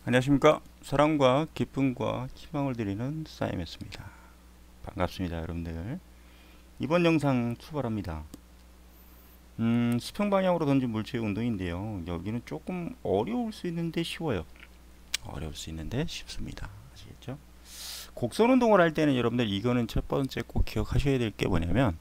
안녕하십니까. 사랑과 기쁨과 희망을 드리는 사임했습니다. 반갑습니다 여러분들. 이번 영상 출발합니다. 수평 방향으로 던진 물체의 운동인데요, 여기는 조금 어려울 수 있는데 쉬워요. 어려울 수 있는데 쉽습니다. 아시겠죠? 곡선 운동을 할 때는 여러분들 이거는 첫 번째 꼭 기억하셔야 될 게 뭐냐면,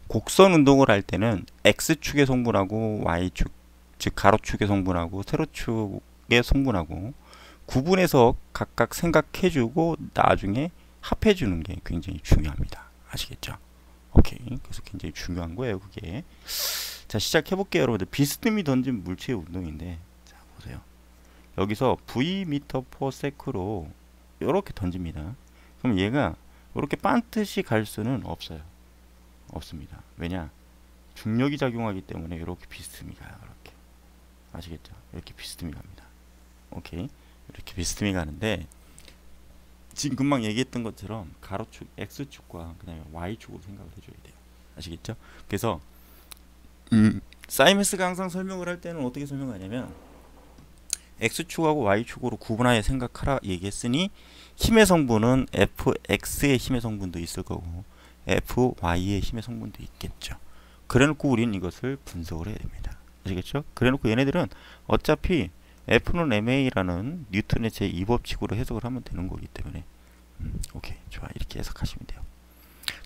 곡선 운동을 할 때는 X축의 성분하고 Y축, 즉 가로축의 성분하고 세로축의 성분하고 구분해서 각각 생각해주고 나중에 합해주는 게 굉장히 중요합니다. 아시겠죠? 오케이. 그래서 굉장히 중요한 거예요, 그게. 자, 시작해볼게요, 여러분들. 비스듬히 던진 물체의 운동인데, 자, 보세요. 여기서 v/s/로 이렇게 던집니다. 그럼 얘가 이렇게 반듯이 갈 수는 없어요. 없습니다. 왜냐? 중력이 작용하기 때문에 이렇게 비스듬히 가요. 이렇게. 아시겠죠? 이렇게 비스듬히 갑니다. 오케이. 이렇게 비스듬히 가는데, 지금 금방 얘기했던 것처럼 가로축 X축과 그 다음에 Y축으로 생각을 해줘야 돼요. 아시겠죠? 그래서 사이머스가 항상 설명을 할 때는 어떻게 설명하냐면, X축하고 Y축으로 구분하여 생각하라 얘기했으니 힘의 성분은 Fx의 힘의 성분도 있을 거고 Fy의 힘의 성분도 있겠죠. 그래놓고 우리는 이것을 분석을 해야 됩니다. 아시겠죠? 그래놓고 얘네들은 어차피 F는 ma라는 뉴턴의 제2법칙으로 해석을 하면 되는 거기 때문에 오케이, 좋아. 이렇게 해석하시면 돼요.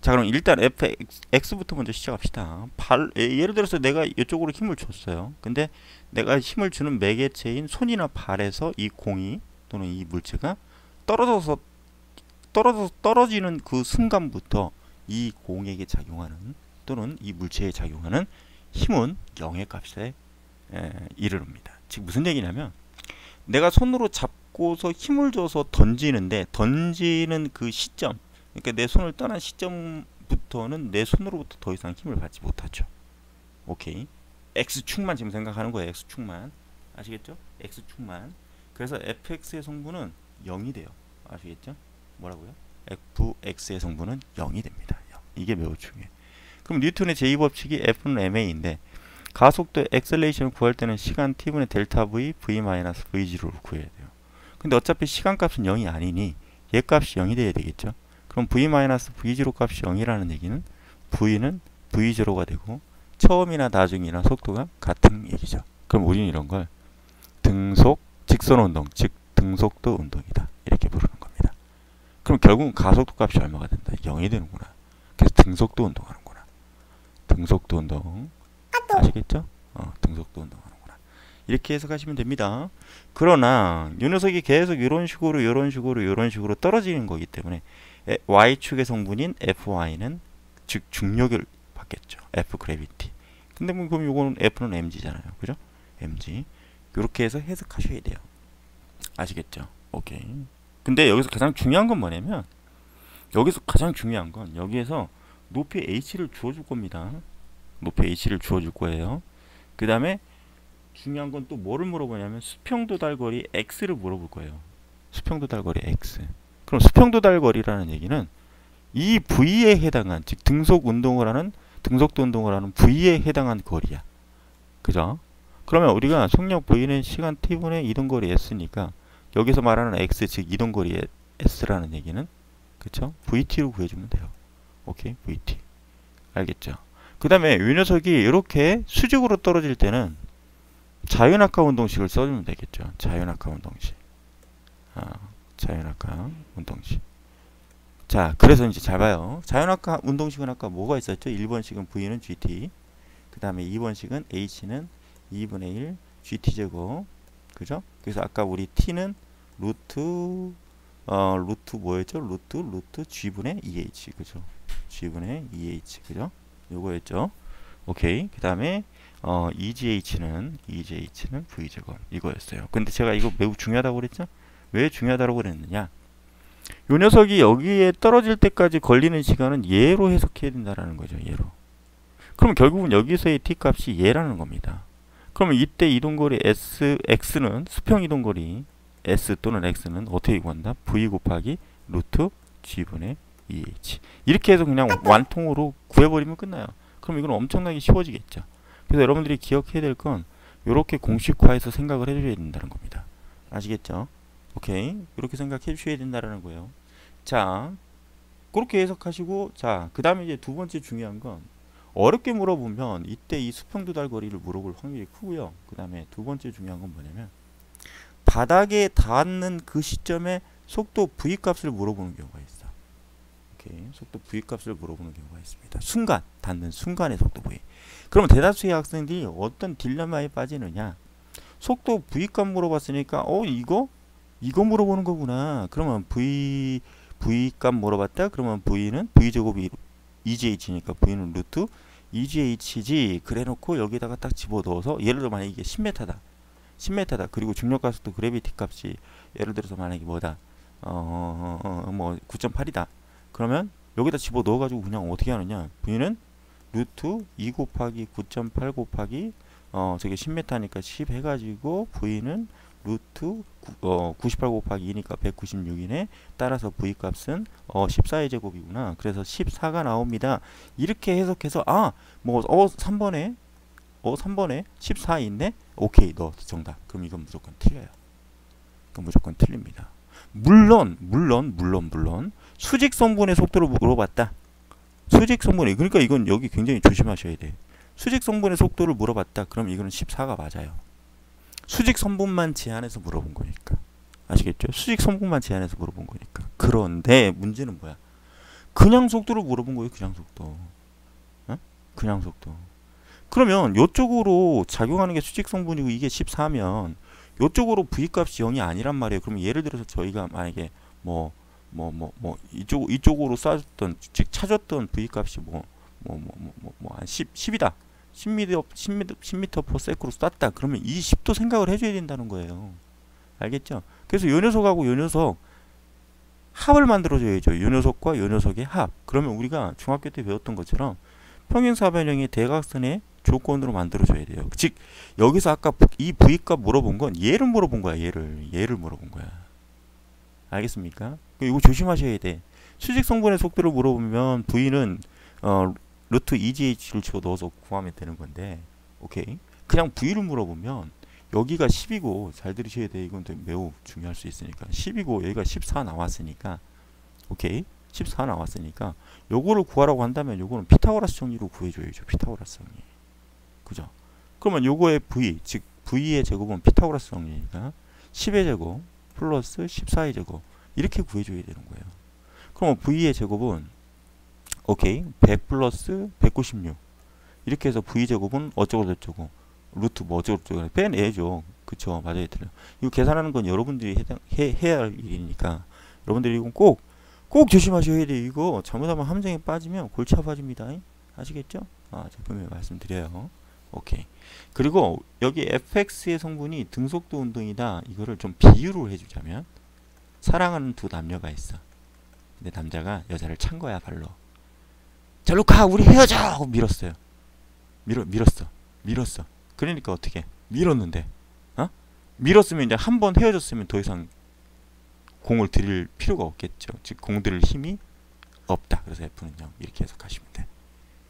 자, 그럼 일단 fx부터 먼저 시작합시다. 예를 들어서 내가 이쪽으로 힘을 줬어요. 근데 내가 힘을 주는 매개체인 손이나 발에서 이 공이 또는 이 물체가 떨어지는 그 순간부터 이 공에게 작용하는 또는 이 물체에 작용하는 힘은 0의 값에 이르릅니다. 즉 무슨 얘기냐면, 내가 손으로 잡고서 힘을 줘서 던지는데, 던지는 그 시점, 그러니까 내 손을 떠난 시점부터는 내 손으로부터 더 이상 힘을 받지 못하죠. 오케이. X축만 지금 생각하는 거예요. X축만. 아시겠죠? X축만. 그래서 fx의 성분은 0이 돼요. 아시겠죠? 뭐라고요? fx의 성분은 0이 됩니다. 0. 이게 매우 중요해. 그럼 뉴턴의 제2법칙이 F는 ma인데, 가속도 엑셀레이션을 구할 때는 시간 t분의 델타 v, v-v0를 구해야 돼요. 근데 어차피 시간값은 0이 아니니 얘 값이 0이 돼야 되겠죠. 그럼 v-v0 값이 0이라는 얘기는 v는 v0가 되고 처음이나 나중이나 속도가 같은 얘기죠. 그럼 우리는 이런 걸 등속 직선운동, 즉 등속도 운동이다, 이렇게 부르는 겁니다. 그럼 결국은 가속도 값이 얼마가 된다? 0이 되는구나. 그래서 등속도 운동하는구나. 등속도 운동. 아시겠죠? 등속도 운동하는구나. 이렇게 해석하시면 됩니다. 그러나 이 녀석이 계속 이런 식으로 떨어지는 거기 때문에 Y축의 성분인 Fy는 즉 중력을 받겠죠. F 그래비티. 근데 뭐 그럼 요거는 F는 mg잖아요. 그죠? mg. 이렇게 해서 해석하셔야 돼요. 아시겠죠? 오케이. 근데 여기서 가장 중요한 건 뭐냐면, 여기에서 높이 h를 주어줄 겁니다. 높이 h를 주어줄 거예요. 그 다음에 중요한 건 또 뭐를 물어보냐면, 수평도달거리 x를 물어볼 거예요. 수평도달거리 x. 그럼 수평도달거리라는 얘기는 이 v에 해당한, 즉 등속도 운동을 하는 v에 해당한 거리야. 그죠? 그러면 우리가 속력 v는 시간 t분의 이동거리 s니까 여기서 말하는 x, 즉 이동거리 s라는 얘기는, 그쵸? vt로 구해주면 돼요. 오케이? vt. 알겠죠? 그 다음에 이 녀석이 이렇게 수직으로 떨어질 때는 자유낙하 운동식을 써주면 되겠죠. 자유낙하 운동식. 자유낙하 운동식. 자, 그래서 이제 잘 봐요. 자유낙하 운동식은 아까 뭐가 있었죠? 1번식은 V는 GT. 그 다음에 2번식은 H는 2분의 1 GT제곱. 그죠? 그래서 아까 우리 T는 루트 뭐였죠? 루트 G분의 2H. 그죠? G분의 2H. 그죠? 요거였죠. 오케이. 그 다음에 EGH는 V제곱 이거였어요. 근데 제가 이거 매우 중요하다고 그랬죠? 왜 중요하다고 그랬느냐? 요 녀석이 여기에 떨어질 때까지 걸리는 시간은 얘로 해석해야 된다라는 거죠. 얘로. 그럼 결국은 여기서의 t 값이 얘라는 겁니다. 그러면 이때 이동거리 x는 수평 이동거리 s 또는 x는 어떻게 구한다? v 곱하기 루트 g분의 2h. 이렇게 해서 그냥 완통으로 구해버리면 끝나요. 그럼 이건 엄청나게 쉬워지겠죠. 그래서 여러분들이 기억해야 될 건 이렇게 공식화해서 생각을 해줘야 된다는 겁니다. 아시겠죠? 오케이. 이렇게 생각해 주셔야 된다라는 거예요. 자, 그렇게 해석하시고, 자, 그 다음에 이제 두 번째 중요한 건, 어렵게 물어보면 이때 이 수평두달 거리를 물어볼 확률이 크고요. 그 다음에 두 번째 중요한 건 뭐냐면, 바닥에 닿는 그 시점에 속도 v 값을 물어보는 경우가 있어. 오케이. 속도 v 값을 물어보는 경우가 있습니다. 순간, 닿는 순간의 속도 v. 그러면 대다수의 학생들이 어떤 딜레마에 빠지느냐? 속도 v 값 물어봤으니까, 이거 물어보는 거구나. 그러면 v 값 물어봤다. 그러면 v는 v 제곱이 2gH니까 v는 루트 2gH지. 그래놓고 여기다가 딱 집어넣어서 예를 들어 만약에 이게 10m다. 10m다. 그리고 중력가속도 그래비티 값이 예를 들어서 만약에 뭐다. 뭐 9.8이다. 그러면 여기다 집어넣어가지고 그냥 어떻게 하느냐? v는 루트 2 곱하기 9.8 곱하기 저게 10m니까 10 해가지고 v는 루트 98 곱하기 2니까 196이네. 따라서 v 값은 14의 제곱이구나. 그래서 14가 나옵니다. 이렇게 해석해서 3번에 14 있네. 오케이, 너 정답. 그럼 이건 무조건 틀려요. 그건 무조건 틀립니다. 물론 수직 성분의 속도를 물어봤다. 수직 성분이, 그러니까 이건 여기 굉장히 조심하셔야 돼. 수직 성분의 속도를 물어봤다. 그럼 이거는 14가 맞아요. 수직 성분만 제한해서 물어본 거니까. 아시겠죠? 수직 성분만 제한해서 물어본 거니까. 그런데 문제는 뭐야? 그냥 속도를 물어본 거예요. 그냥 속도. 그냥 속도. 그러면 이쪽으로 작용하는 게 수직 성분이고 이게 14면 이쪽으로 v 값이 0이 아니란 말이에요. 그러면 예를 들어서 저희가 만약에 이쪽으로 쏴줬던, 즉 찾았던 v 값이 한 10이다. 10m per sec으로 쐈다. 그러면 이 10도 생각을 해줘야 된다는 거예요. 알겠죠? 그래서 요 녀석하고 요 녀석 합을 만들어줘야죠. 요 녀석과 요 녀석의 합. 그러면 우리가 중학교 때 배웠던 것처럼 평행사변형의 대각선의 조건으로 만들어줘야 돼요. 즉 여기서 아까 이 v값 물어본 건 얘를 물어본 거야. 얘를 물어본 거야. 알겠습니까? 이거 조심하셔야 돼. 수직 성분의 속도를 물어보면 v는 루트 2gH를 집어넣어서 구하면 되는 건데, 오케이. 그냥 v를 물어보면 여기가 10이고, 잘 들으셔야 돼. 이건 매우 중요할 수 있으니까. 10이고 여기가 14 나왔으니까, 오케이. 14 나왔으니까 요거를 구하라고 한다면 요거는 피타고라스 정리로 구해줘야죠. 피타고라스 정리. 그죠? 그러면 요거의 v, 즉 v의 제곱은 피타고라스 정리니까 10의 제곱 플러스 14의 제곱 이렇게 구해줘야 되는 거예요. 그러면 v의 제곱은 오케이 100 플러스 196 이렇게 해서 v제곱은 어쩌고 저쩌고 루트 뭐 어쩌고 저쩌고 빼내죠. 그쵸? 맞아요. 틀려. 이거 계산하는 건 여러분들이 해야 할 일이니까 여러분들이 이건 꼭 조심하셔야 돼요. 이거 잘못하면 함정에 빠지면 골치 아파집니다. 아시겠죠? 자, 분명히 말씀드려요. 오케이. 그리고 여기 fx의 성분이 등속도 운동이다. 이거를 좀 비유를 해주자면 사랑하는 두 남녀가 있어. 근데 남자가 여자를 찬 거야, 발로. 절로 가, 우리 헤어져! 하고 밀었어요. 밀었어. 그러니까 어떻게? 밀었는데, 밀었으면 이제 한 번 헤어졌으면 더 이상 공을 들일 필요가 없겠죠. 즉 공 들일 힘이 없다. 그래서 F는 0 이렇게 해석하시면 돼.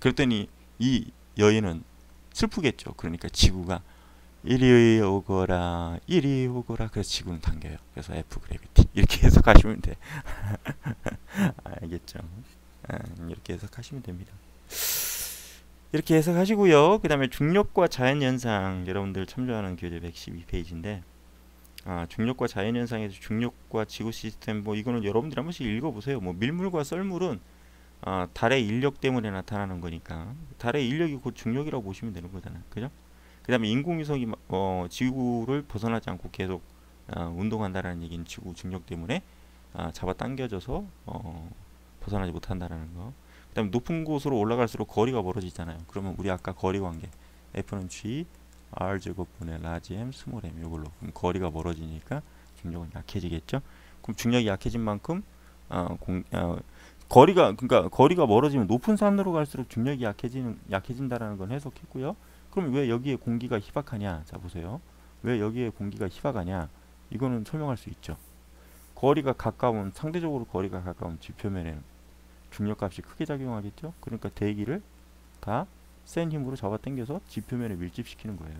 그랬더니 이 여인은 슬프겠죠. 그러니까 지구가 이리 오거라 그래서 지구는 당겨요. 그래서 F 그래비티 이렇게 해석하시면 돼. 알겠죠? 이렇게 해석하시면 됩니다. 이렇게 해석하시고요. 그 다음에 중력과 자연현상 여러분들 참조하는 교재 112페이지인데 중력과 자연현상에서 중력과 지구 시스템 이거는 여러분들이 한 번씩 읽어보세요. 밀물과 썰물은 달의 인력 때문에 나타나는 거니까 달의 인력이 곧 중력이라고 보시면 되는 거잖아요. 그죠? 그 다음에 인공위성이 지구를 벗어나지 않고 계속 운동한다라는 얘기는 지구 중력 때문에 잡아당겨져서 벗어나지 못한다라는 거. 그 다음에 높은 곳으로 올라갈수록 거리가 멀어지잖아요. 그러면 우리 아까 거리 관계 F는 G R 제곱분의 라지 M 스몰 M 이걸로 그럼 거리가 멀어지니까 중력은 약해지겠죠. 그럼 중력이 약해진 만큼 거리가 멀어지면 높은 산으로 갈수록 중력이 약해진다라는 건 해석했고요. 그럼 왜 여기에 공기가 희박하냐? 자 보세요. 왜 여기에 공기가 희박하냐? 이거는 설명할 수 있죠. 상대적으로 거리가 가까운 지표면에는 중력값이 크게 작용하겠죠. 그러니까 대기를 다 센 힘으로 잡아당겨서 지표면에 밀집시키는 거예요.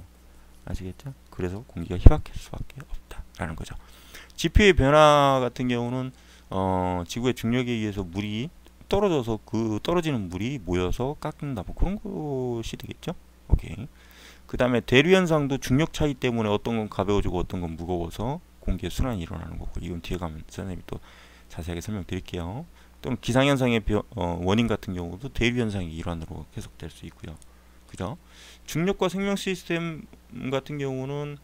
아시겠죠? 그래서 공기가 희박할 수밖에 없다라는 거죠. 지표의 변화 같은 경우는 지구의 중력에 의해서 물이 떨어져서 그 떨어지는 물이 모여서 깎는다 뭐 그런 것이 되겠죠. 오케이. 그 다음에 대류 현상도 중력 차이 때문에 어떤 건 가벼워지고 어떤 건 무거워서 공기의 순환이 일어나는 거고, 이건 뒤에 가면 선생님이 또 자세하게 설명드릴게요. 또는 기상현상의 원인 같은 경우도 대류 현상의 일환으로 해석될 수 있고요. 그죠? 중력과 생명 시스템 같은 경우는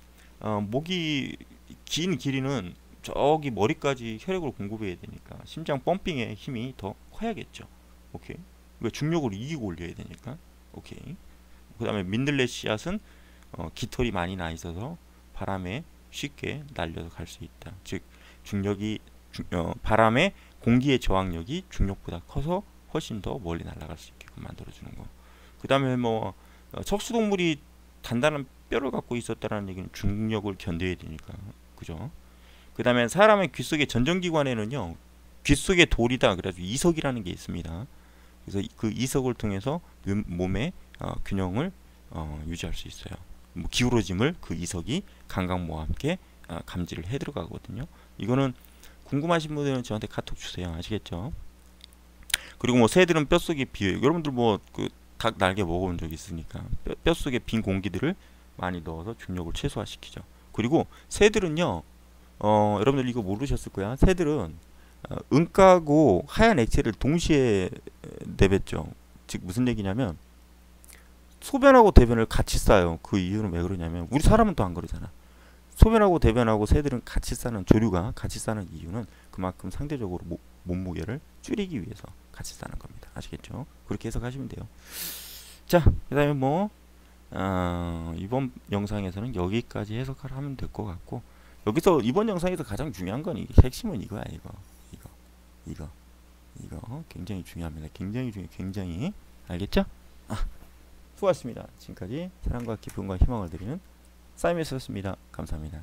목이 긴 길이는 저기 머리까지 혈액을 공급해야 되니까 심장 펌핑의 힘이 더 커야겠죠. 오케이. 왜 중력을 이기고 올려야 되니까. 오케이. 그 다음에 민들레 씨앗은 깃털이 많이 나 있어서 바람에 쉽게 날려서 갈 수 있다. 즉 중력이 바람의 공기의 저항력이 중력보다 커서 훨씬 더 멀리 날아갈 수 있게끔 만들어주는 거. 그 다음에 뭐 척수동물이 단단한 뼈를 갖고 있었다는 얘기는 중력을 견뎌야 되니까. 그죠? 그 다음에 사람의 귀 속의 전정기관에는요, 귀 속의 돌이다 그래가지고 이석이라는 게 있습니다. 그래서 그 이석을 통해서 몸의 균형을 유지할 수 있어요. 뭐 기울어짐을 그 이석이 감각모와 함께 감지를 해 들어가거든요. 이거는 궁금하신 분들은 저한테 카톡 주세요. 아시겠죠? 그리고 뭐 새들은 뼛속에 비어요. 여러분들 뭐 그 닭 날개 먹어본 적 있으니까 뼛속에 빈 공기들을 많이 넣어서 중력을 최소화시키죠. 그리고 새들은요, 여러분들 이거 모르셨을 거야. 새들은 은가고 하얀 액체를 동시에 내뱉죠. 즉 무슨 얘기냐면 소변하고 대변을 같이 싸요. 그 이유는 왜 그러냐면 우리 사람은 또 안 그러잖아. 소변하고 대변하고 새들은 같이 싸는, 조류가 같이 싸는 이유는 그만큼 상대적으로 몸무게를 줄이기 위해서 같이 싸는 겁니다. 아시겠죠? 그렇게 해석하시면 돼요. 자, 그 다음에 뭐 이번 영상에서는 여기까지 해석을 하면 될 것 같고, 여기서 이번 영상에서 가장 중요한 건 핵심은 이거야. 이거 굉장히 중요합니다. 굉장히 알겠죠? 수고하셨습니다. 지금까지 사랑과 기쁨과 희망을 드리는 사이먼스였습니다. 감사합니다.